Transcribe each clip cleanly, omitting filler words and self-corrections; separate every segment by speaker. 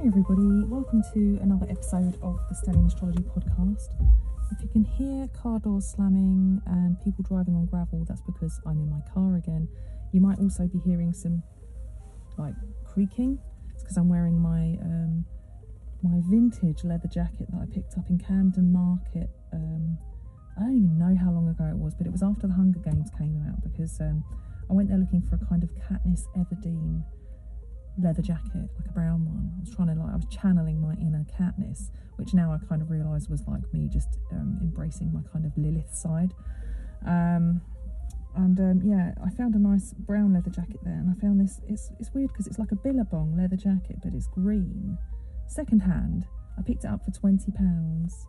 Speaker 1: Hi everybody, welcome to another episode of the Stellium Astrology podcast. If you can hear car doors slamming and people driving on gravel, that's because I'm in my car again. You might also be hearing some creaking. It's because I'm wearing my my vintage leather jacket that I picked up in Camden Market. I don't even know how long ago it was, but it was after the Hunger Games came out, because I went there looking for a kind of Katniss Everdeen leather jacket, like a brown one. I was channeling my inner Katniss, which now I kind of realise was like me just embracing my kind of Lilith side. I found a nice brown leather jacket there, and I found this, it's weird because it's like a Billabong leather jacket, but it's green, second hand. I picked it up for £20,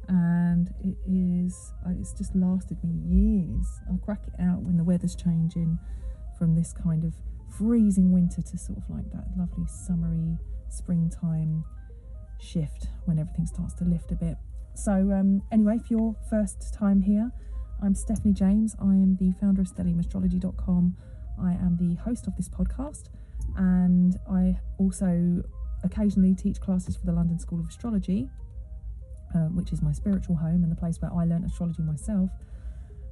Speaker 1: and it's just lasted me years. I'll crack it out when the weather's changing from this kind of freezing winter to sort of like that lovely summery springtime shift when everything starts to lift a bit. So anyway, if you're first time here, I'm Stephanie James. I am the founder of StelliumAstrology.com. I am the host of this podcast, and I also occasionally teach classes for the London School of Astrology, which is my spiritual home and the place where I learnt astrology myself.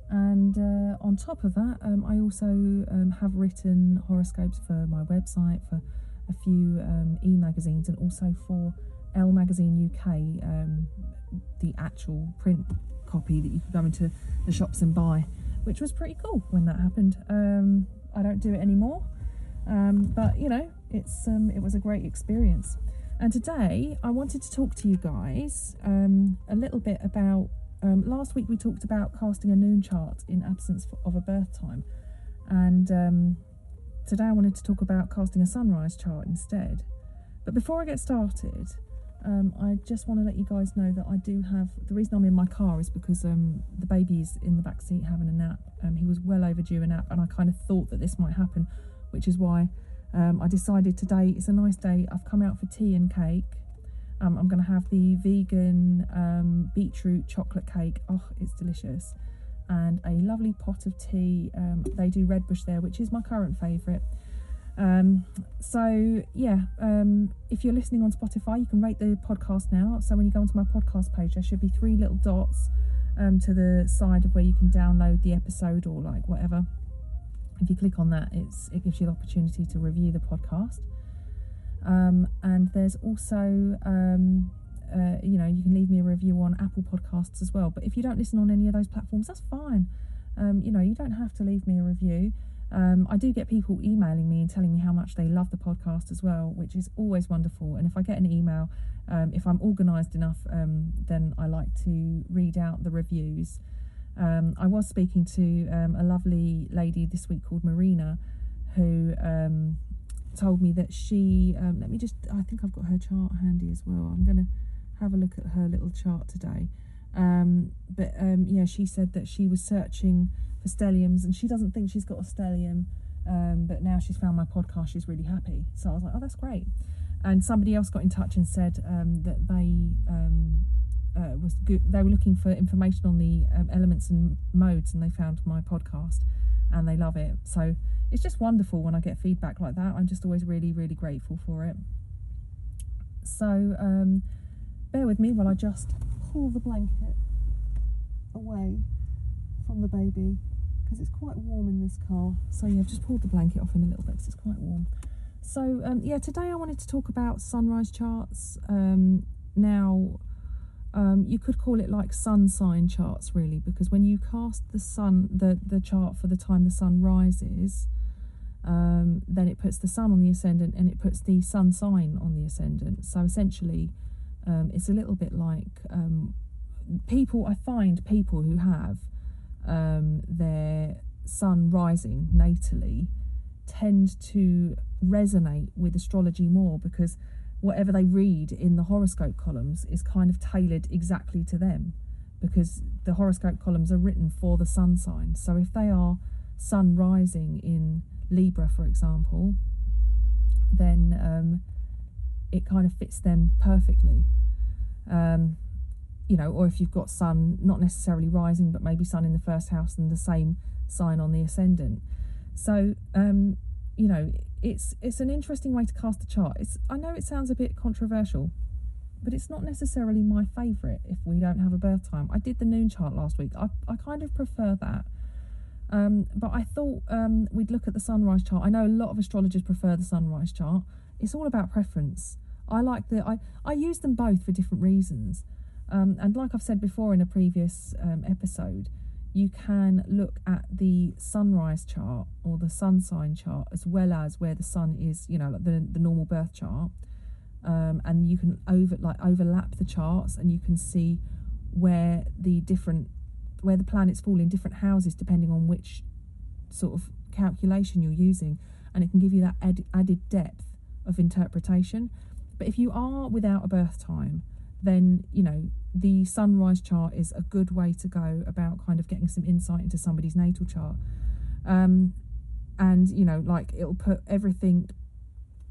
Speaker 1: And on top of that, I also have written horoscopes for my website, for a few e-magazines, and also for Elle Magazine UK, the actual print copy that you could go into the shops and buy, which was pretty cool when that happened. I don't do it anymore, but you know, it was a great experience. And today I wanted to talk to you guys a little bit about last week we talked about casting a noon chart in absence of a birth time, and today I wanted to talk about casting a sunrise chart instead. But before I get started, I just want to let you guys know that I do have, the reason I'm in my car is because the baby's in the back seat having a nap. He was well overdue a nap, and I kind of thought that this might happen, which is why I decided today is a nice day. I've come out for tea and cake. I'm going to have the vegan beetroot chocolate cake. Oh, it's delicious. And a lovely pot of tea. They do Red Bush there, which is my current favourite. If you're listening on Spotify, you can rate the podcast now. So when you go onto my podcast page, there should be 3 little dots to the side of where you can download the episode or like whatever. If you click on that, it gives you the opportunity to review the podcast. And there's also, you can leave me a review on Apple Podcasts as well. But if you don't listen on any of those platforms, that's fine. You don't have to leave me a review. I do get people emailing me and telling me how much they love the podcast as well, which is always wonderful. And if I get an email, if I'm organised enough, then I like to read out the reviews. I was speaking to a lovely lady this week called Marina, who told me that she I think I've got her chart handy as well. I'm going to have a look at her little chart today. She said that she was searching for stelliums, and she doesn't think she's got a stellium, but now she's found my podcast, she's really happy. So I was like, oh, that's great. And somebody else got in touch and said that they were looking for information on the elements and modes, and they found my podcast and they love it. So it's just wonderful when I get feedback like that. I'm just always really, really grateful for it. So bear with me while I just pull the blanket away from the baby, because it's quite warm in this car. So yeah, I've just pulled the blanket off him a little bit because it's quite warm. So today I wanted to talk about sunrise charts. You could call it like sun sign charts, really, because when you cast the sun, the chart for the time the sun rises, then it puts the sun on the ascendant and it puts the sun sign on the ascendant. So essentially, it's a little bit like I find people who have their sun rising natally tend to resonate with astrology more, because whatever they read in the horoscope columns is kind of tailored exactly to them, because the horoscope columns are written for the sun sign. So if they are sun rising in Libra, for example, then it kind of fits them perfectly. Or if you've got sun not necessarily rising, but maybe sun in the first house and the same sign on the ascendant. So you know, it's an interesting way to cast a chart. I know it sounds a bit controversial, but it's not necessarily my favourite if we don't have a birth time. I did the noon chart last week. I kind of prefer that. But I thought we'd look at the sunrise chart. I know a lot of astrologers prefer the sunrise chart. It's all about preference. I use them both for different reasons. And like I've said before in a previous episode, you can look at the sunrise chart or the sun sign chart as well as where the sun is, you know, like the normal birth chart. And you can overlap the charts, and you can see where the planets fall in different houses depending on which sort of calculation you're using, and it can give you that added depth of interpretation. But if you are without a birth time, then, you know, the sunrise chart is a good way to go about kind of getting some insight into somebody's natal chart. And, you know, like, it'll put everything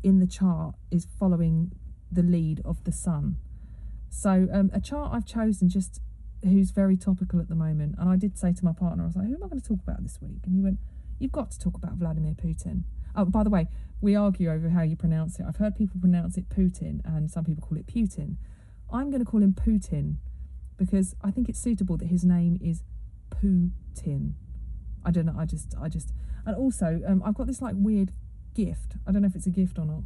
Speaker 1: in the chart is following the lead of the sun. So a chart I've chosen just who's very topical at the moment, and I did say to my partner, I was like, who am I going to talk about this week? And he went, you've got to talk about Vladimir Putin. Oh, by the way, we argue over how you pronounce it. I've heard people pronounce it Putin, and some people call it Putin. I'm going to call him Putin because I think it's suitable that his name is Putin. I don't know, I just and also I've got this like weird gift, I don't know if it's a gift or not,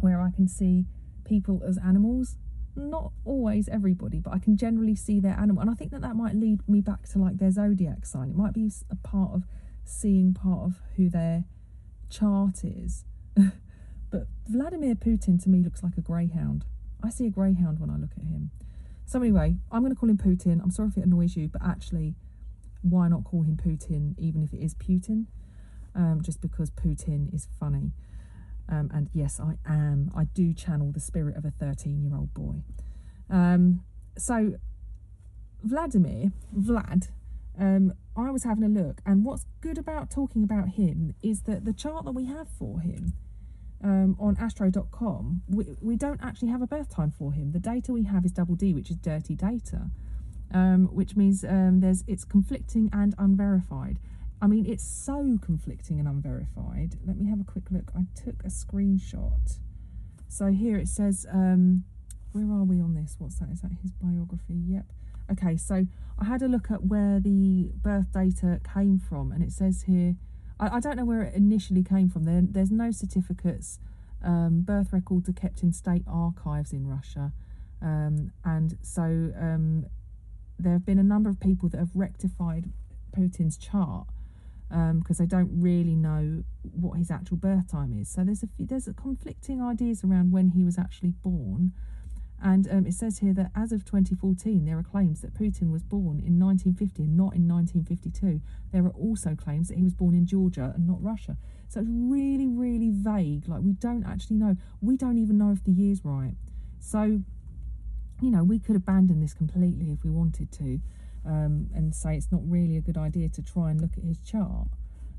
Speaker 1: where I can see people as animals. Not always everybody, but I can generally see their animal, and I think that might lead me back to like their zodiac sign. It might be a part of seeing part of who their chart is. But Vladimir Putin to me looks like a greyhound. I see a greyhound when I look at him. So anyway, I'm going to call him Putin. I'm sorry if it annoys you, but actually, why not call him Putin even if it is Putin? Just because Putin is funny. And yes, I do channel the spirit of a 13-year-old boy. So Vlad, I was having a look, and what's good about talking about him is that the chart that we have for him on astro.com, we don't actually have a birth time for him. The data we have is double D, which is dirty data, which means it's conflicting and unverified. I mean, it's so conflicting and unverified. Let me have a quick look. I took a screenshot. So here it says, where are we on this? What's that? Is that his biography? Yep. Okay, so I had a look at where the birth data came from, and it says here, I don't know where it initially came from. There's no certificates. Birth records are kept in state archives in Russia. And so there have been a number of people that have rectified Putin's chart, because they don't really know what his actual birth time is. So there's conflicting ideas around when he was actually born. And it says here that as of 2014, there are claims that Putin was born in 1950 and not in 1952. There are also claims that he was born in Georgia and not Russia. So it's really, really vague. Like, we don't actually know. We don't even know if the year's right. So, you know, we could abandon this completely if we wanted to. And say it's not really a good idea to try and look at his chart.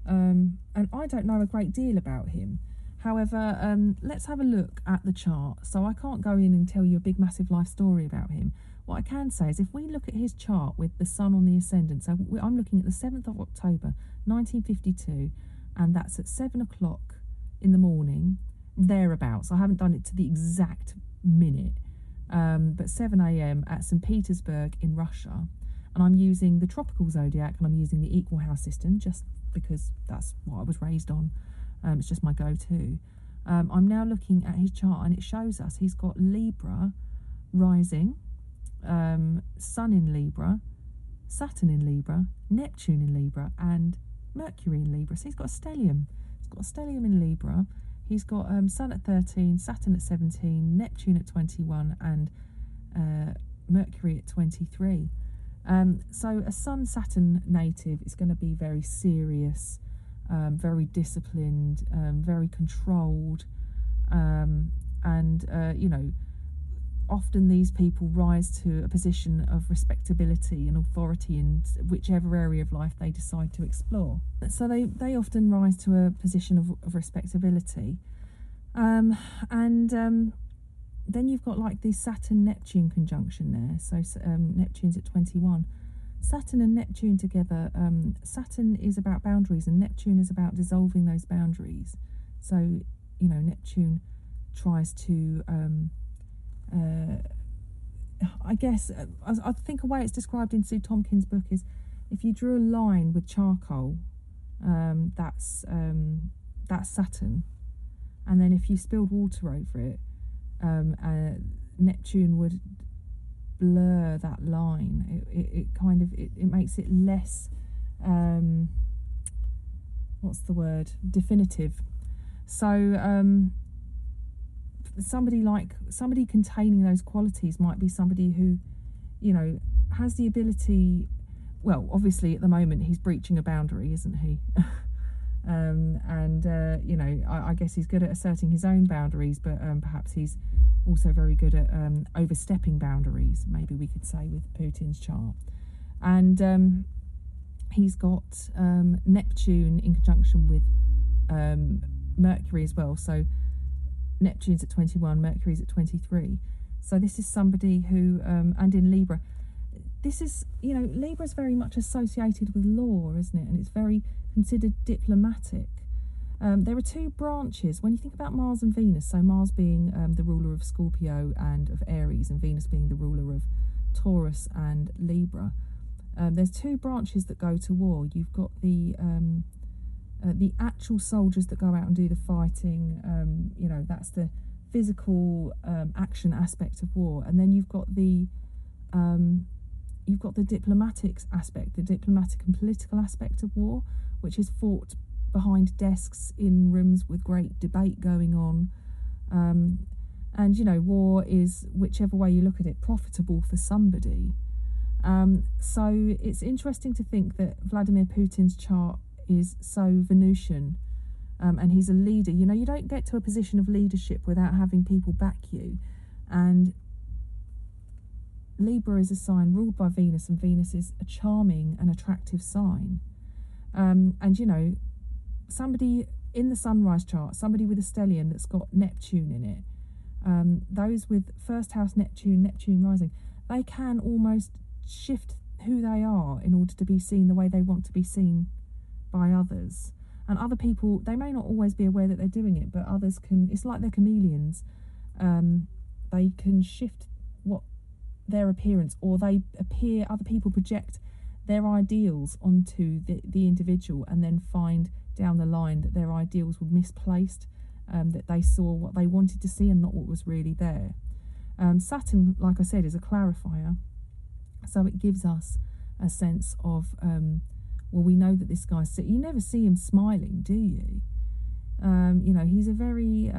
Speaker 1: And I don't know a great deal about him. However, let's have a look at the chart. So I can't go in and tell you a big, massive life story about him. What I can say is if we look at his chart with the sun on the ascendant, so I'm looking at the 7th of October, 1952, and that's at 7 o'clock in the morning, thereabouts. I haven't done it to the exact minute, but 7 a.m. at St. Petersburg in Russia. And I'm using the tropical zodiac, and I'm using the equal house system just because that's what I was raised on. It's just my go-to. I'm now looking at his chart, and it shows us he's got Libra rising, Sun in Libra, Saturn in Libra, Neptune in Libra, and Mercury in Libra. So he's got a stellium. He's got a stellium in Libra. He's got Sun at 13, Saturn at 17, Neptune at 21, and Mercury at 23. So a Sun-Saturn native is going to be very serious, very disciplined, very controlled, and you know, often these people rise to a position of respectability and authority in whichever area of life they decide to explore. So they often rise to a position of respectability, and then you've got like the Saturn-Neptune conjunction there. So Neptune's at 21. Saturn and Neptune together, Saturn is about boundaries and Neptune is about dissolving those boundaries. So, Neptune tries to, I guess, I think a way it's described in Sue Tompkins' book is if you drew a line with charcoal, that's Saturn. And then if you spilled water over it, Neptune would blur that line. It makes it less definitive. So somebody containing those qualities might be somebody who has the ability. Well, obviously at the moment he's breaching a boundary, isn't he? I guess he's good at asserting his own boundaries, but perhaps he's also very good at overstepping boundaries, maybe we could say, with Putin's chart. And he's got Neptune in conjunction with Mercury as well. So Neptune's at 21, Mercury's at 23. So this is somebody who, and in Libra, this is, Libra is very much associated with law, isn't it? And it's very considered diplomatic. There are two branches when you think about Mars and Venus. So Mars being the ruler of Scorpio and of Aries, and Venus being the ruler of Taurus and Libra. There's two branches that go to war. You've got the actual soldiers that go out and do the fighting. That's the physical action aspect of war, and then you've got the diplomatic aspect, the diplomatic and political aspect of war, which is fought behind desks in rooms with great debate going on. War is, whichever way you look at it, profitable for somebody. So it's interesting to think that Vladimir Putin's chart is so Venusian, and he's a leader. You don't get to a position of leadership without having people back you. And Libra is a sign ruled by Venus, and Venus is a charming and attractive sign. Somebody in the sunrise chart, somebody with a stellium that's got Neptune in it, those with first house Neptune rising, they can almost shift who they are in order to be seen the way they want to be seen by others. And other people, they may not always be aware that they're doing it, but others can. It's like they're chameleons. They can shift their appearance, or other people project their ideals onto the individual, and then find down the line that their ideals were misplaced, that they saw what they wanted to see and not what was really there. Saturn, like I said, is a clarifier, so it gives us a sense of we know that this guy's sick. You never see him smiling, do you? He's a very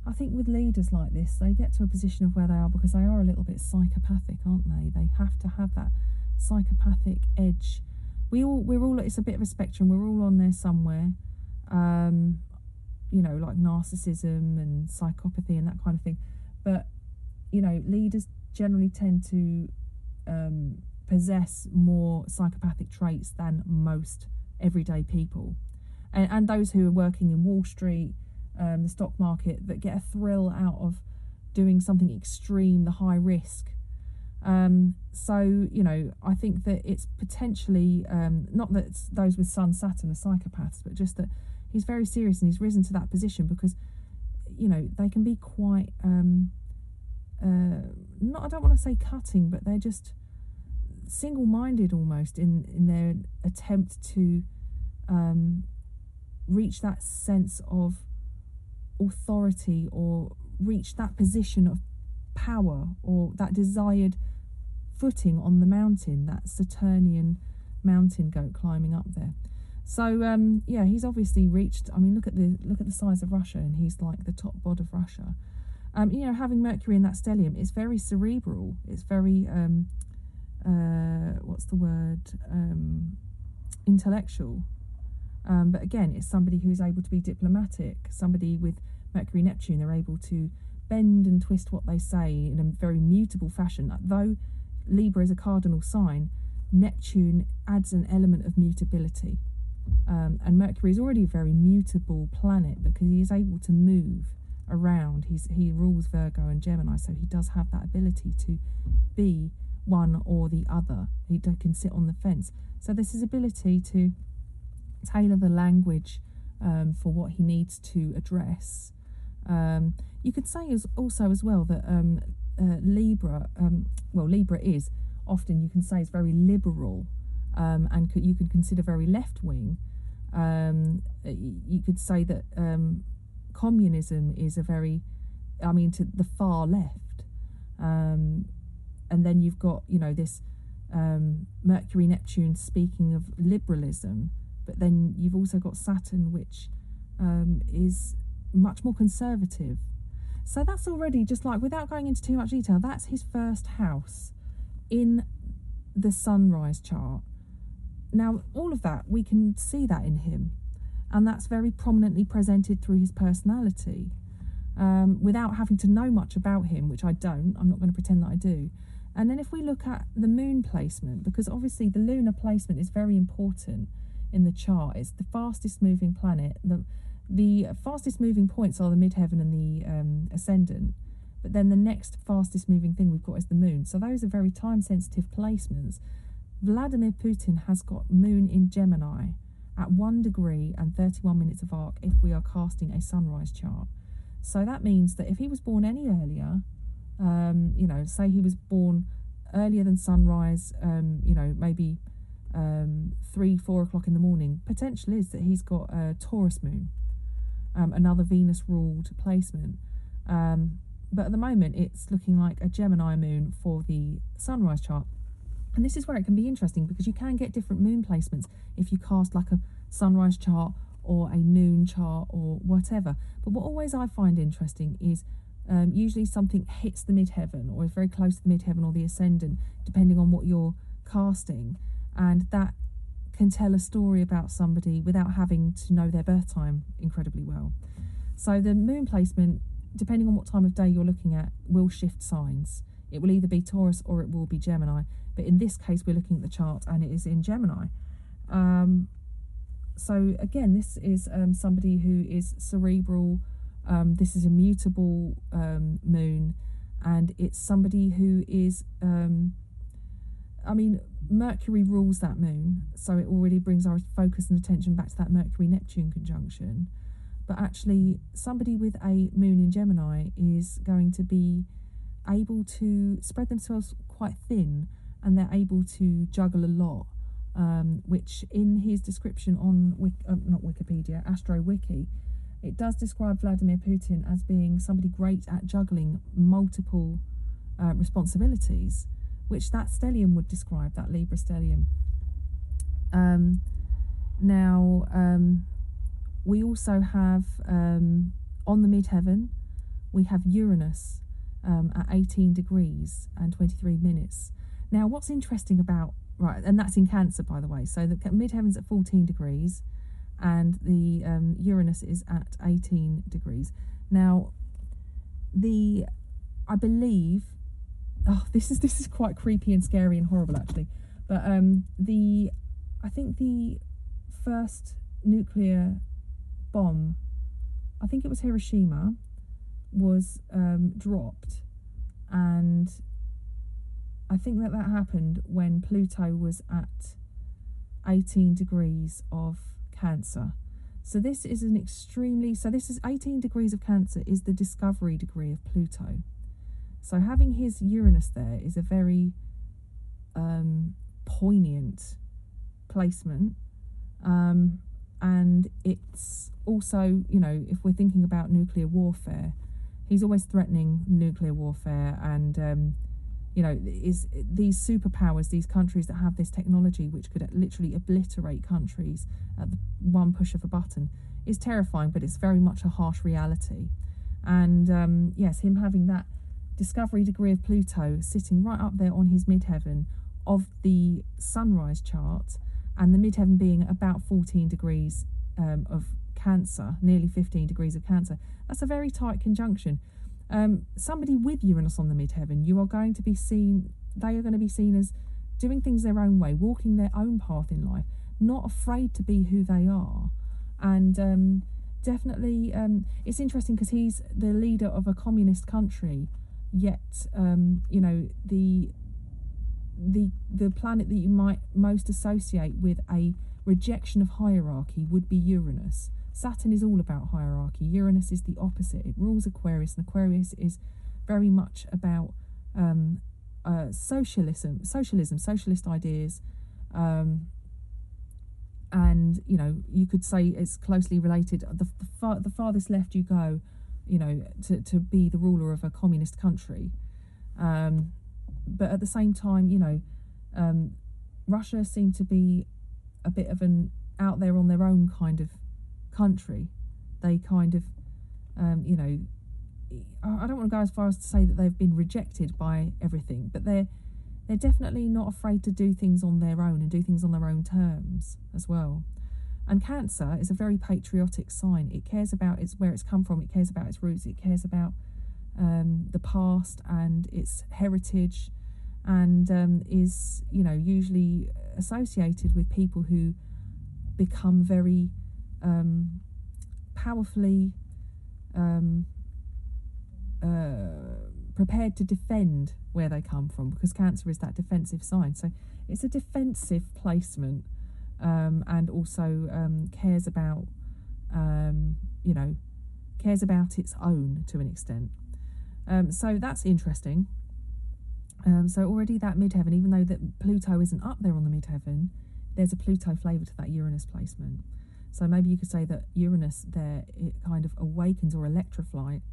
Speaker 1: I think with leaders like this, they get to a position of where they are because they are a little bit psychopathic, aren't they? They have to have that psychopathic edge. We're all, it's a bit of a spectrum. We're all on there somewhere. Like narcissism and psychopathy and that kind of thing. But, leaders generally tend to possess more psychopathic traits than most everyday people. And those who are working in Wall Street, the stock market, that get a thrill out of doing something extreme, the high risk. I think that it's potentially, not that those with Sun Saturn are psychopaths, but just that he's very serious and he's risen to that position because, they can be quite, I don't want to say cutting, but they're just single-minded almost in their attempt to reach that sense of authority, or reach that position of power, or that desired footing on the mountain, that Saturnian mountain goat climbing up there. So he's obviously reached. I mean, look at the size of Russia, and he's like the top bod of Russia. Having Mercury in that stellium, it's very cerebral. It's very intellectual. But again, it's somebody who's able to be diplomatic. Somebody with Mercury Neptune, they're able to bend and twist what they say in a very mutable fashion. Though Libra is a cardinal sign, Neptune adds an element of mutability. And Mercury is already a very mutable planet because he is able to move around. He rules Virgo and Gemini, so he does have that ability to be one or the other. He can sit on the fence. So there's his ability to tailor the language for what he needs to address. You could say also as well that Libra, Libra is often, you can say, is very liberal, and you can consider very left-wing. You could say that communism is to the far left. And then you've got, this Mercury, Neptune speaking of liberalism, but then you've also got Saturn, which is much more conservative. So that's already, just like, without going into too much detail, that's his first house in the sunrise chart. Now, all of that, we can see that in him, and that's very prominently presented through his personality, without having to know much about him, which I don't. I'm not going to pretend that I do. And then if we look at the moon placement, because obviously the lunar placement is very important in the chart. It's the fastest moving planet. The fastest moving points are the midheaven and the ascendant, but then the next fastest moving thing we've got is the moon. So those are very time sensitive placements. Vladimir Putin has got moon in Gemini at 1 degree and 31 minutes of arc if we are casting a sunrise chart. So that means that if he was born any earlier, say he was born earlier than sunrise, maybe 3-4 o'clock in the morning, potential is that he's got a Taurus moon, another Venus ruled placement. But at the moment it's looking like a Gemini moon for the sunrise chart. And this is where it can be interesting, because you can get different moon placements if you cast like a sunrise chart or a noon chart or whatever. But what always I find interesting is usually something hits the midheaven or is very close to the midheaven or the ascendant, depending on what you're casting, and that can tell a story about somebody without having to know their birth time incredibly well. So the moon placement, depending on what time of day you're looking at, will shift signs. It will either be Taurus or it will be Gemini. But in this case, we're looking at the chart and it is in Gemini. So again, this is somebody who is cerebral. This is a mutable moon, and it's somebody who is, Mercury rules that moon, so it already brings our focus and attention back to that Mercury-Neptune conjunction. But actually, somebody with a moon in Gemini is going to be able to spread themselves quite thin, and they're able to juggle a lot, which in his description on not Wikipedia, AstroWiki, it does describe Vladimir Putin as being somebody great at juggling multiple responsibilities, which that stellium would describe, that Libra stellium. We also have, on the midheaven, we have Uranus at 18 degrees and 23 minutes. Now, what's interesting about, and that's in Cancer, by the way, so the midheaven's at 14 degrees, and the Uranus is at 18 degrees. Now, I believe, this is quite creepy and scary and horrible actually, but I think the first nuclear bomb, I think it was Hiroshima, was dropped, and I think that happened when Pluto was at 18 degrees of Cancer. So this is 18 degrees of Cancer is the discovery degree of Pluto. So having his Uranus there is a very poignant placement, and it's also, if we're thinking about nuclear warfare, he's always threatening nuclear warfare, and is these superpowers, these countries that have this technology which could literally obliterate countries at the one push of a button, is terrifying, but it's very much a harsh reality. And yes, him having that discovery degree of Pluto sitting right up there on his midheaven of the sunrise chart, and the midheaven being about 14 degrees of Cancer, nearly 15 degrees of Cancer, that's a very tight conjunction. Somebody with Uranus on the midheaven, they are going to be seen as doing things their own way, walking their own path in life, not afraid to be who they are. And definitely, it's interesting because he's the leader of a communist country, yet, the planet that you might most associate with a rejection of hierarchy would be Uranus. Saturn is all about hierarchy. Uranus is the opposite. It rules Aquarius, and Aquarius is very much about socialism, socialist ideas, and you could say it's closely related. The farthest left you go, to be the ruler of a communist country, but at the same time, Russia seemed to be a bit of an out there on their own kind of country. They kind of, I don't want to go as far as to say that they've been rejected by everything, but they're definitely not afraid to do things on their own and do things on their own terms as well. And Cancer is a very patriotic sign. It cares about where it's come from. It cares about its roots. It cares about the past and its heritage, and is usually associated with people who become very powerfully prepared to defend where they come from, because Cancer is that defensive sign. So it's a defensive placement, and also cares about its own to an extent. So that's interesting. So already that midheaven, even though that Pluto isn't up there on the midheaven, there's a Pluto flavour to that Uranus placement. So maybe you could say that Uranus there, it kind of awakens or electrifies.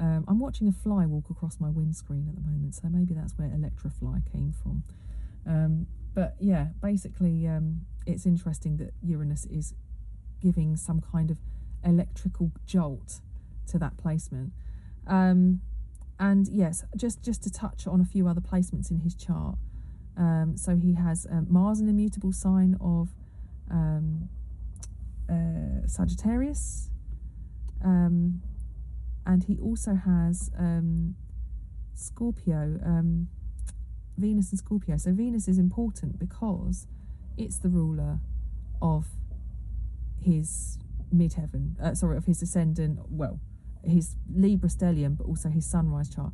Speaker 1: I'm watching a fly walk across my windscreen at the moment, so maybe that's where electrify came from. But yeah, basically it's interesting that Uranus is giving some kind of electrical jolt to that placement. And yes, just to touch on a few other placements in his chart. So he has Mars, an immutable sign of Sagittarius, and he also has Scorpio, Venus and Scorpio. So Venus is important because it's the ruler of his midheaven, of his ascendant, his Libra stellium, but also his sunrise chart.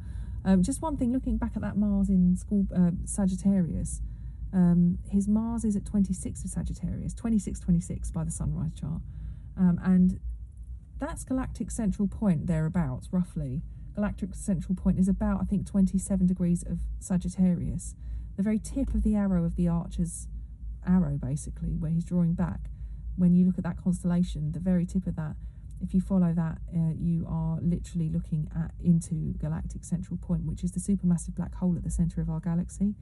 Speaker 1: Just one thing, looking back at that Mars in Sagittarius, his Mars is at 26 of Sagittarius, 26 by the sunrise chart, and that's galactic central point thereabouts, roughly. Galactic central point is about, I think, 27 degrees of Sagittarius, the very tip of the arrow of the archer's arrow, basically, where he's drawing back. When you look at that constellation, the very tip of that, if you follow that, you are literally looking into galactic central point, which is the supermassive black hole at the centre of our galaxy.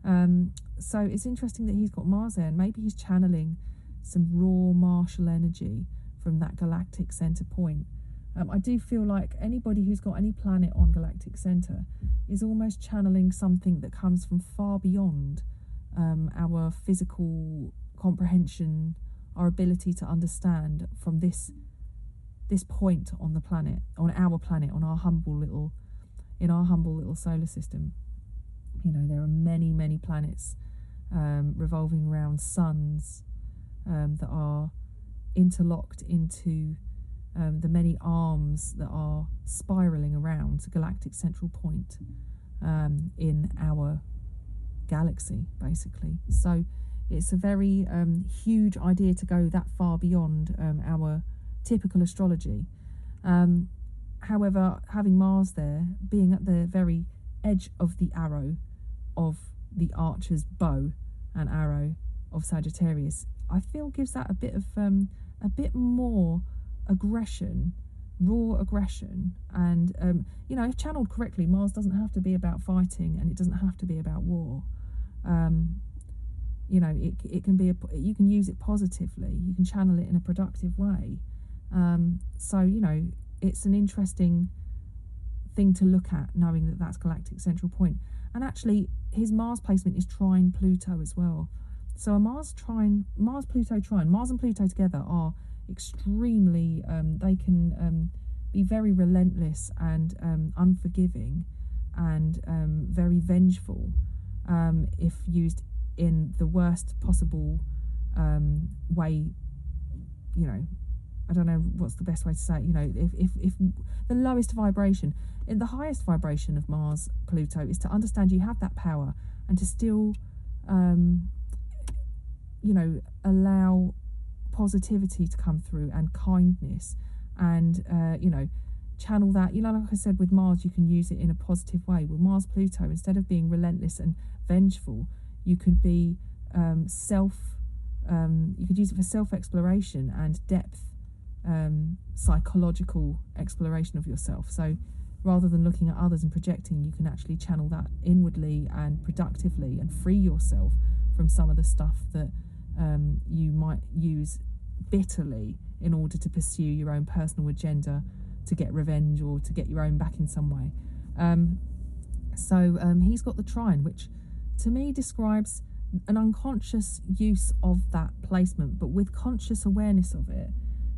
Speaker 1: So it's interesting that he's got Mars there, and maybe he's channeling some raw martial energy from that galactic centre point. I do feel like anybody who's got any planet on galactic centre is almost channeling something that comes from far beyond our physical comprehension, our ability to understand from this point on the planet, on our humble little solar system. There are many planets revolving around suns that are interlocked into the many arms that are spiraling around the galactic central point in our galaxy, basically. So it's a very huge idea to go that far beyond our typical astrology. However, having Mars there, being at the very edge of the arrow of the archer's bow and arrow of Sagittarius, I feel gives that a bit more aggression, raw aggression. And if channeled correctly, Mars doesn't have to be about fighting, and it doesn't have to be about war. It can be you can use it positively. You can channel it in a productive way. So it's an interesting thing to look at, knowing that that's galactic central point. And actually, his Mars placement is trine Pluto as well. So a Mars-Pluto trine, Mars and Pluto together are extremely, they can be very relentless and unforgiving and very vengeful if used in the worst possible way, I don't know what's the best way to say it. You know, if the lowest vibration, in the highest vibration of Mars Pluto is to understand you have that power and to still, you know, allow positivity to come through and kindness, and you know, channel that. You know, like I said, with Mars, you can use it in a positive way. With Mars Pluto, instead of being relentless and vengeful, you could be you could use it for self-exploration and depth, psychological exploration of yourself. So rather than looking at others and projecting, you can actually channel that inwardly and productively and free yourself from some of the stuff that you might use bitterly in order to pursue your own personal agenda, to get revenge or to get your own back in some way. So he's got the trine, which to me describes an unconscious use of that placement, but with conscious awareness of it,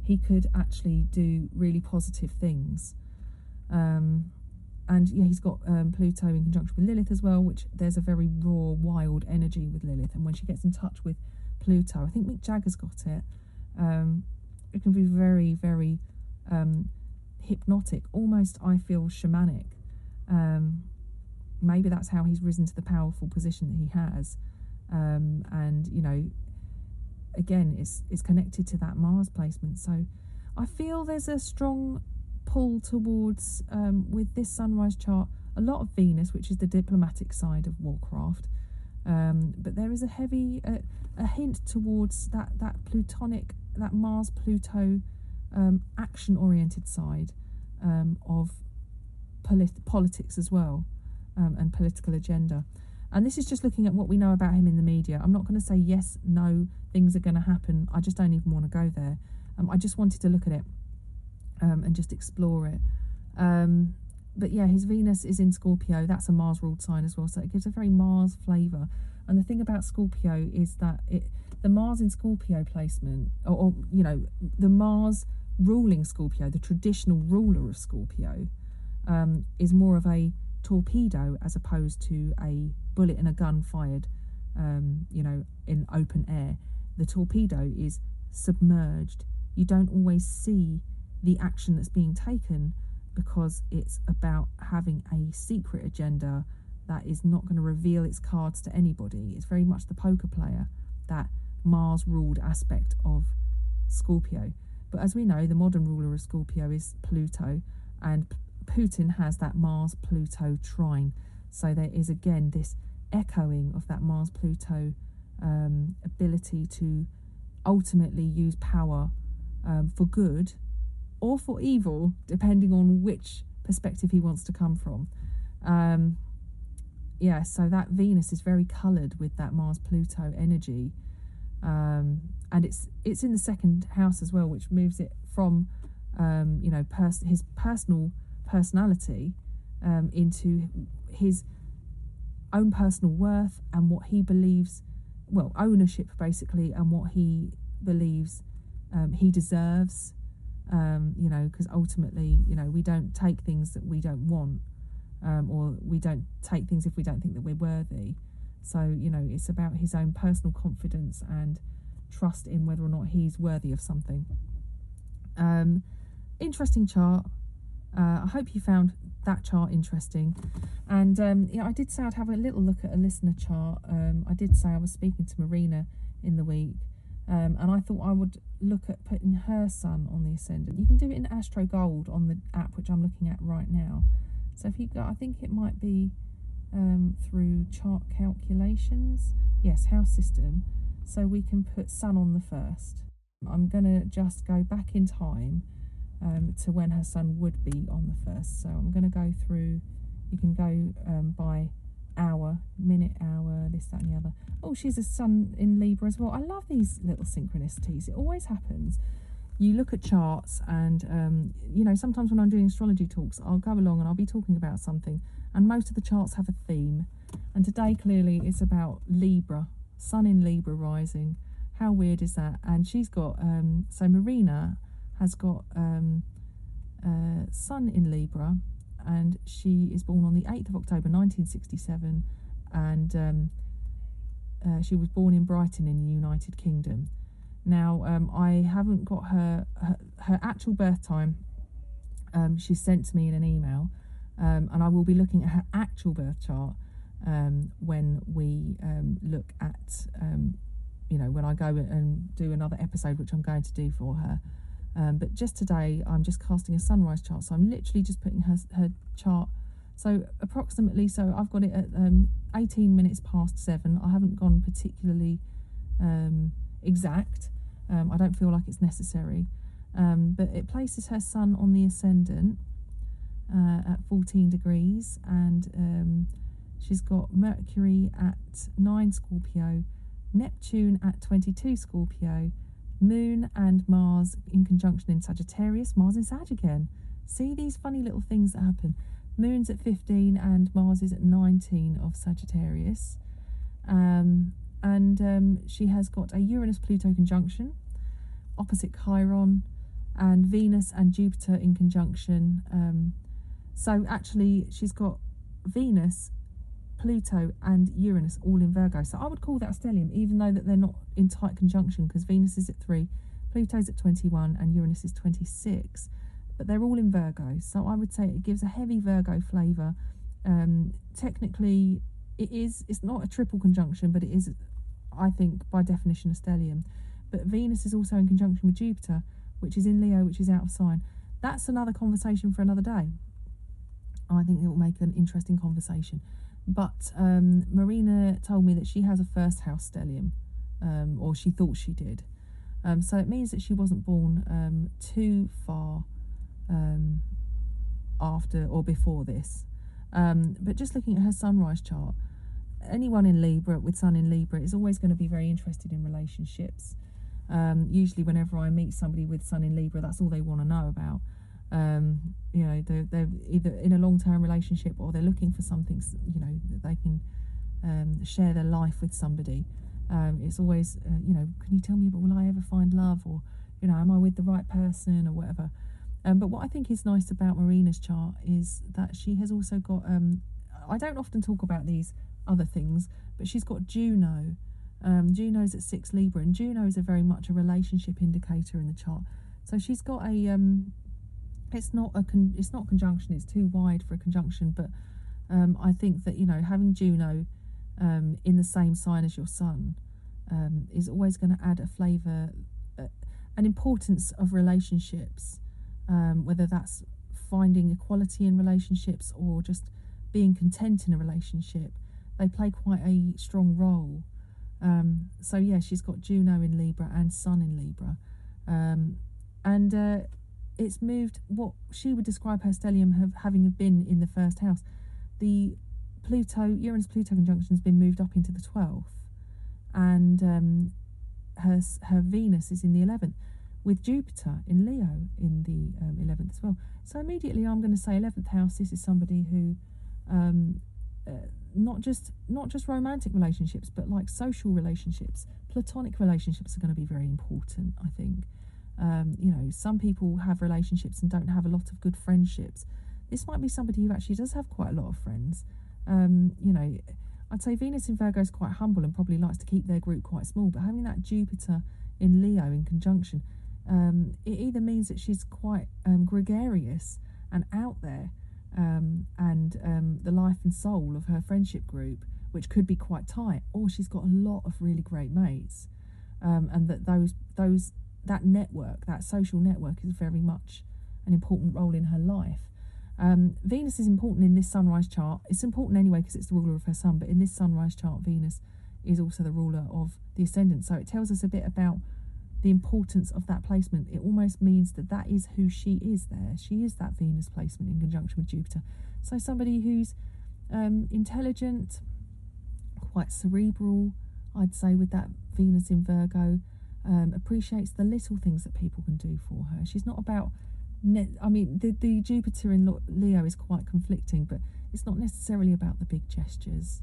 Speaker 1: he could actually do really positive things. And yeah, he's got Pluto in conjunction with Lilith as well, which there's a very raw, wild energy with Lilith, and when she gets in touch with Pluto, I think Mick Jagger's got it, it can be very, very hypnotic, almost, I feel, shamanic. Maybe that's how he's risen to the powerful position that he has. And you know, again, it's connected to that Mars placement. So I feel there's a strong pull towards, with this sunrise chart, a lot of Venus, which is the diplomatic side of Warcraft, but there is a heavy a hint towards that Plutonic, that Mars Pluto action oriented side of politics as well, and political agenda. And this is just looking at what we know about him in the media. I'm not going to say yes, no, things are going to happen. I just don't even want to go there. I just wanted to look at it and just explore it. But yeah, his Venus is in Scorpio. That's a Mars-ruled sign as well, so it gives a very Mars flavour. And the thing about Scorpio is that the Mars in Scorpio placement, or you know, the Mars ruling Scorpio, the traditional ruler of Scorpio, is more of a torpedo as opposed to a bullet in a gun fired, you know, in open air. The torpedo is submerged. You don't always see the action that's being taken because it's about having a secret agenda that is not going to reveal its cards to anybody. It's very much the poker player, that Mars-ruled aspect of Scorpio. But as we know, the modern ruler of Scorpio is Pluto, and Putin has that Mars-Pluto trine. So there is again this echoing of that Mars-Pluto ability to ultimately use power for good or for evil, depending on which perspective he wants to come from. Yeah, so that Venus is very coloured with that Mars-Pluto energy, and it's in the second house as well, which moves it from you know, his personal personality into his own personal worth and what he believes, well, ownership basically, and what he believes he deserves, you know, because ultimately, you know, we don't take things that we don't want, or we don't take things if we don't think that we're worthy. So, you know, it's about his own personal confidence and trust in whether or not he's worthy of something. Interesting chart. I hope you found that chart interesting. And yeah, I did say I'd have a little look at a listener chart. I did say I was speaking to Marina in the week, and I thought I would look at putting her sun on the ascendant. You can do it in Astro Gold on the app, which I'm looking at right now. So if you go, I think it might be through chart calculations. Yes, house system. So we can put sun on the first. I'm going to just go back in time to when her sun would be on the first. So I'm going to go through, you can go by hour, minute, hour, this, that and the other. Oh, she's a sun in Libra as well. I love these little synchronicities. It always happens. You look at charts and, you know, sometimes when I'm doing astrology talks, I'll go along and I'll be talking about something, and most of the charts have a theme. And today, clearly, it's about Libra, sun in Libra rising. How weird is that? And she's got, so Marina has got sun in Libra, and she is born on the 8th of October 1967, and she was born in Brighton in the United Kingdom. Now, I haven't got her actual birth time. She sent to me in an email, and I will be looking at her actual birth chart when we look at, when I go and do another episode, which I'm going to do for her. But just today, I'm just casting a sunrise chart, so I'm literally just putting her chart. So approximately, so I've got it at 18 minutes past 7. I haven't gone particularly exact. I don't feel like it's necessary. But it places her sun on the ascendant at 14 degrees, and she's got Mercury at 9 Scorpio, Neptune at 22 Scorpio, Moon and Mars in conjunction in Sagittarius. Mars in Sag again. See these funny little things that happen. Moon's at 15 and Mars is at 19 of Sagittarius. She has got a Uranus-Pluto conjunction, opposite Chiron, and Venus and Jupiter in conjunction. So actually she's got Venus, Pluto and Uranus all in Virgo. So I would call that a stellium, even though that they're not in tight conjunction, because Venus is at 3, Pluto's at 21 and Uranus is 26. But they're all in Virgo. So I would say it gives a heavy Virgo flavour. Technically, it's not a triple conjunction, but it is, I think, by definition, a stellium. But Venus is also in conjunction with Jupiter, which is in Leo, which is out of sign. That's another conversation for another day. I think it will make an interesting conversation. But Marina told me that she has a first house stellium, or she thought she did. So it means that she wasn't born too far after or before this. But just looking at her sunrise chart, anyone in Libra with sun in Libra is always going to be very interested in relationships. Usually whenever I meet somebody with sun in Libra, that's all they want to know about. They're either in a long-term relationship or they're looking for something, that they can share their life with somebody. It's always, can you tell me, will I ever find love? Or, am I with the right person or whatever? But what I think is nice about Marina's chart is that she has also got, I don't often talk about these other things, but she's got Juno. Juno's at 6 Libra, and Juno is very much a relationship indicator in the chart. So she's got a, it's not conjunction, it's too wide for a conjunction, but I think that, having Juno in the same sign as your sun is always going to add a flavour, an importance of relationships, whether that's finding equality in relationships or just being content in a relationship. They play quite a strong role. So yeah, she's got Juno in Libra and Sun in Libra, and it's moved what she would describe her stellium having been in the first house. The Uranus-Pluto conjunction has been moved up into the 12th, and her Venus is in the 11th, with Jupiter in Leo in the 11th as well. So immediately I'm going to say 11th house. This is somebody who not just romantic relationships, but like social relationships, platonic relationships are going to be very important, I think. Some people have relationships and don't have a lot of good friendships. This might be somebody who actually does have quite a lot of friends. I'd say Venus in Virgo is quite humble and probably likes to keep their group quite small, but having that Jupiter in Leo in conjunction, it either means that she's quite gregarious and out there, and the life and soul of her friendship group, which could be quite tight, or she's got a lot of really great mates, and that network, that social network, is very much an important role in her life. Venus is important in this sunrise chart. It's important anyway because it's the ruler of her sun, but in this sunrise chart, Venus is also the ruler of the ascendant. So it tells us a bit about the importance of that placement. It almost means that is who she is there. She is that Venus placement in conjunction with Jupiter. So somebody who's intelligent, quite cerebral, I'd say, with that Venus in Virgo, appreciates the little things that people can do for her. She's not about, the Jupiter in Leo is quite conflicting, but it's not necessarily about the big gestures,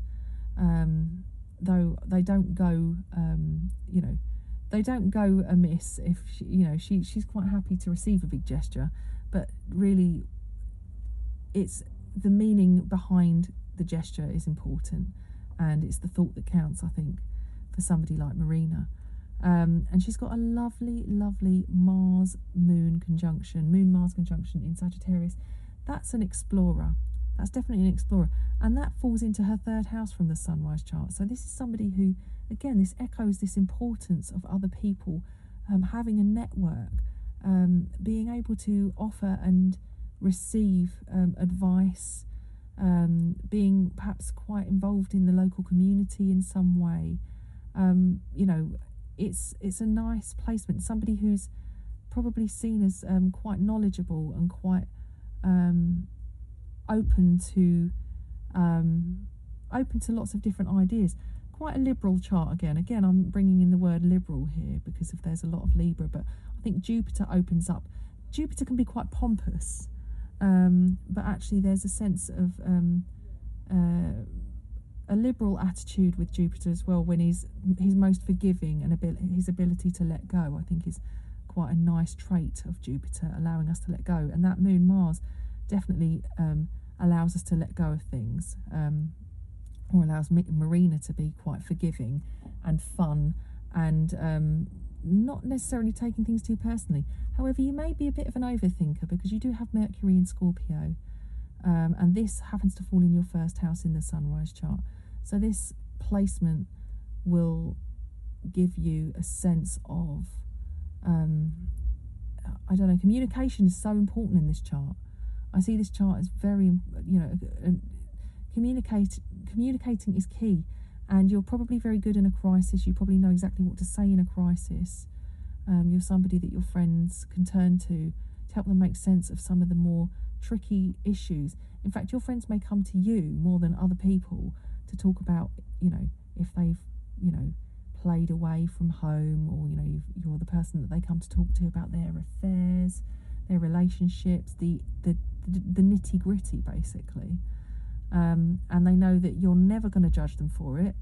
Speaker 1: though they don't go, they don't go amiss if she's quite happy to receive a big gesture, but really it's the meaning behind the gesture is important, and it's the thought that counts, I think, for somebody like Marina. And she's got a lovely, lovely Mars-Moon conjunction, Moon-Mars conjunction in Sagittarius. That's an explorer. That's definitely an explorer. And that falls into her third house from the sunrise chart. So this is somebody who, again, this echoes this importance of other people, having a network, being able to offer and receive advice, being perhaps quite involved in the local community in some way. You know, it's a nice placement. Somebody who's probably seen as quite knowledgeable and quite open to lots of different ideas. Quite a liberal chart again. I'm bringing in the word liberal here because if there's a lot of Libra, but I think Jupiter opens up. Jupiter can be quite pompous, but actually there's a sense of a liberal attitude with Jupiter as well when he's most forgiving, and his ability to let go, I think, is quite a nice trait of Jupiter, allowing us to let go. And that Moon Mars definitely allows us to let go of things, or allows Marina to be quite forgiving and fun, and not necessarily taking things too personally. However, you may be a bit of an overthinker because you do have Mercury in Scorpio, and this happens to fall in your first house in the sunrise chart. So this placement will give you a sense of, I don't know, communication is so important in this chart. I see this chart as very, communicating is key, and you're probably very good in a crisis. You probably know exactly what to say in a crisis. You're somebody that your friends can turn to help them make sense of some of the more tricky issues. In fact, your friends may come to you more than other people to talk about, if they've, played away from home, or, you're the person that they come to talk to about their affairs, their relationships, the nitty gritty, basically. And they know that you're never going to judge them for it.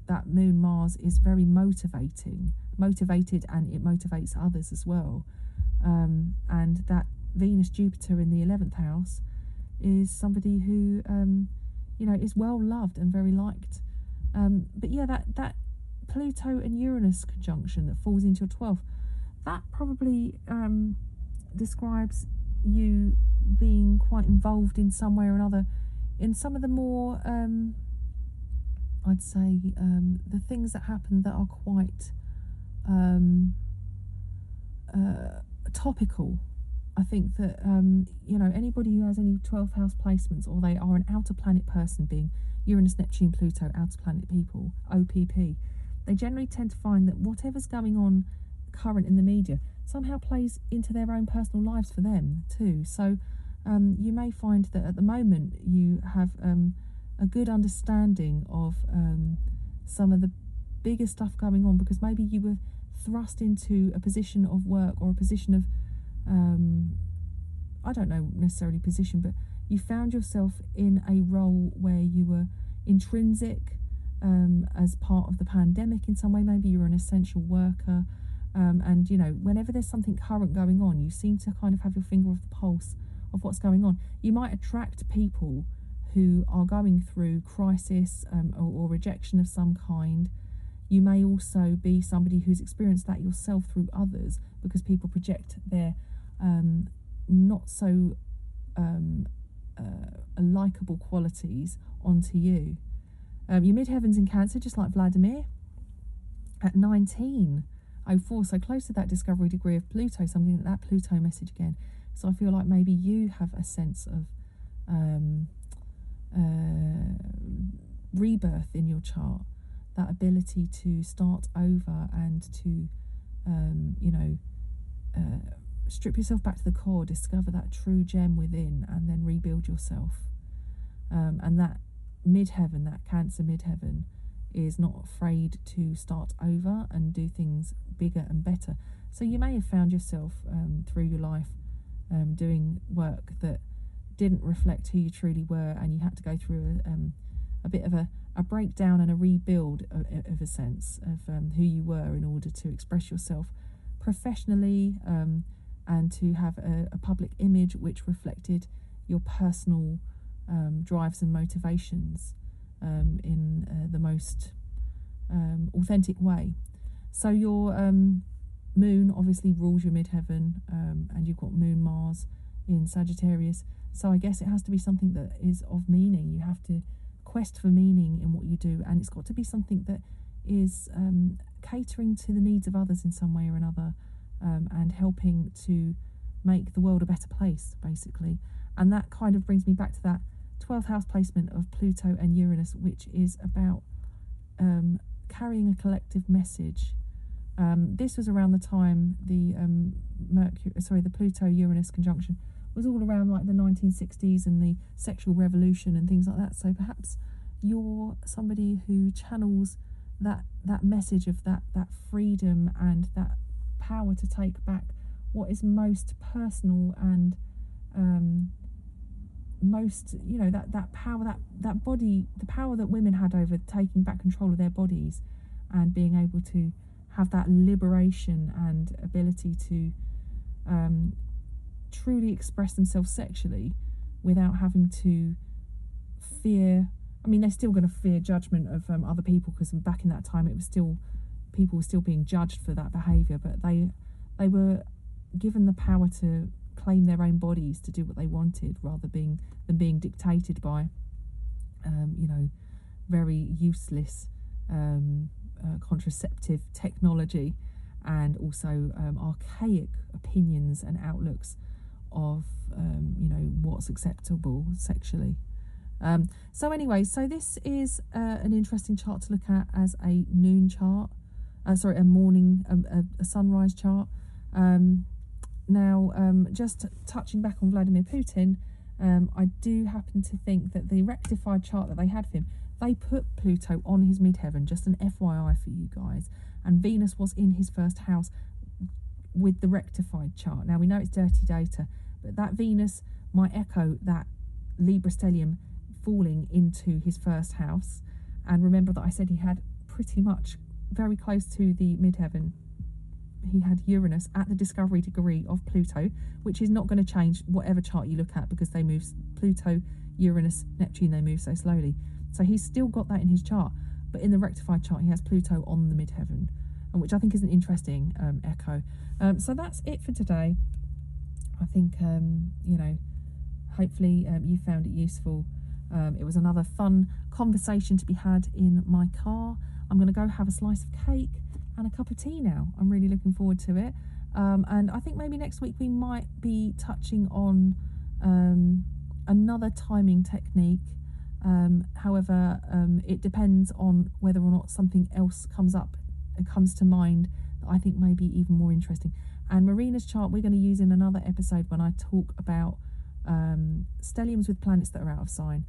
Speaker 1: That Moon Mars is very motivated, and it motivates others as well. And that Venus Jupiter in the 11th house is somebody who, is well loved and very liked. But yeah, that Pluto and Uranus conjunction that falls into your 12th, that probably describes you being quite involved in some way or another in some of the more, I'd say, the things that happen that are quite topical. I think that, anybody who has any 12th house placements, or they are an outer planet person, being Uranus, Neptune, Pluto, outer planet people, OPP, they generally tend to find that whatever's going on current in the media somehow plays into their own personal lives for them too. So you may find that at the moment you have a good understanding of some of the bigger stuff going on, because maybe you were thrust into a position of work, or a position of I don't know necessarily position, but you found yourself in a role where you were intrinsic as part of the pandemic in some way. Maybe you're an essential worker, and whenever there's something current going on, you seem to kind of have your finger off the pulse of what's going on. You might attract people who are going through crisis or rejection of some kind. You may also be somebody who's experienced that yourself through others, because people project their not so likable qualities onto you. Your midheaven's in Cancer, just like Vladimir, at 1904, so close to that discovery degree of Pluto. So I'm getting that Pluto message again. So I feel like maybe you have a sense of rebirth in your chart, that ability to start over and to strip yourself back to the core, discover that true gem within, and then rebuild yourself. And that midheaven, that Cancer midheaven, is not afraid to start over and do things bigger and better. So you may have found yourself through your life doing work that didn't reflect who you truly were, and you had to go through a bit of a breakdown and a rebuild of a sense of who you were, in order to express yourself professionally, and to have a public image which reflected your personal drives and motivations in the most authentic way. So your moon obviously rules your midheaven, and you've got Moon Mars in Sagittarius. So I guess it has to be something that is of meaning. You have to quest for meaning in what you do, and it's got to be something that is catering to the needs of others in some way or another, and helping to make the world a better place, basically. And that kind of brings me back to that 12th house placement of Pluto and Uranus, which is about carrying a collective message. This was around the time the Pluto-Uranus conjunction was all around like the 1960s and the sexual revolution and things like that. So perhaps you're somebody who channels that message of that freedom and that power to take back what is most personal and most, you know, that power, that body, the power that women had over taking back control of their bodies and being able to have that liberation and ability to truly express themselves sexually without having to fear. I mean, they're still going to fear judgment of other people, because back in that time it was still, people were still being judged for that behaviour, but they were given the power to claim their own bodies to do what they wanted, rather than being dictated by very useless contraceptive technology, and also archaic opinions and outlooks of what's acceptable sexually. So this is an interesting chart to look at as a noon chart, a sunrise chart. Just touching back on Vladimir Putin, I do happen to think that the rectified chart that they had for him, they put Pluto on his midheaven, just an FYI for you guys, and Venus was in his first house with the rectified chart. Now we know it's dirty data, but that Venus might echo that Libra stellium falling into his first house. And remember that I said he had pretty much very close to the midheaven, he had Uranus at the discovery degree of Pluto, which is not going to change whatever chart you look at, because they move, Pluto, Uranus, Neptune, they move so slowly. So he's still got that in his chart, but in the rectified chart he has Pluto on the midheaven, and which I think is an interesting echo. So that's it for today. I think hopefully you found it useful. It was another fun conversation to be had in my car. I'm going to go have a slice of cake and a cup of tea now. I'm really looking forward to it. And I think maybe next week we might be touching on another timing technique. However, it depends on whether or not something else comes to mind that I think may be even more interesting. And Marina's chart we're going to use in another episode when I talk about stelliums with planets that are out of sign.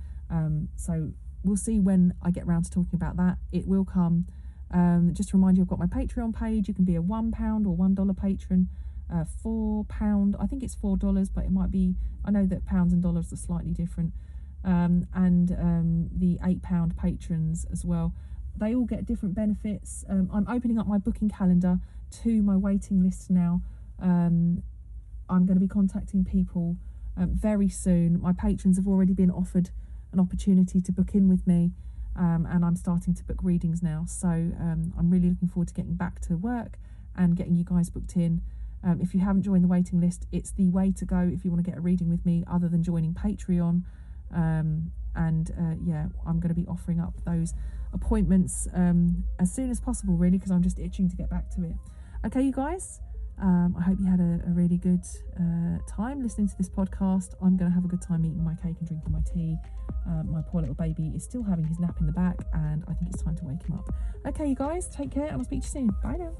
Speaker 1: So we'll see when I get around to talking about that. It will come. Just to remind you, I've got my Patreon page. You can be a £1 or $1 patron. £4, I think it's $4, but it might be, I know that pounds and dollars are slightly different. And the £8 patrons as well. They all get different benefits. I'm opening up my booking calendar to my waiting list now. I'm going to be contacting people very soon. My patrons have already been offered an opportunity to book in with me, and I'm starting to book readings now. So I'm really looking forward to getting back to work and getting you guys booked in. If you haven't joined the waiting list, it's the way to go if you want to get a reading with me, other than joining Patreon. I'm going to be offering up those appointments as soon as possible, really, because I'm just itching to get back to it. Okay, you guys, I hope you had a really good time listening to this podcast. I'm going to have a good time eating my cake and drinking my tea. My poor little baby is still having his nap in the back, and I think it's time to wake him up. Okay, you guys, take care, and I'll speak to you soon. Bye now.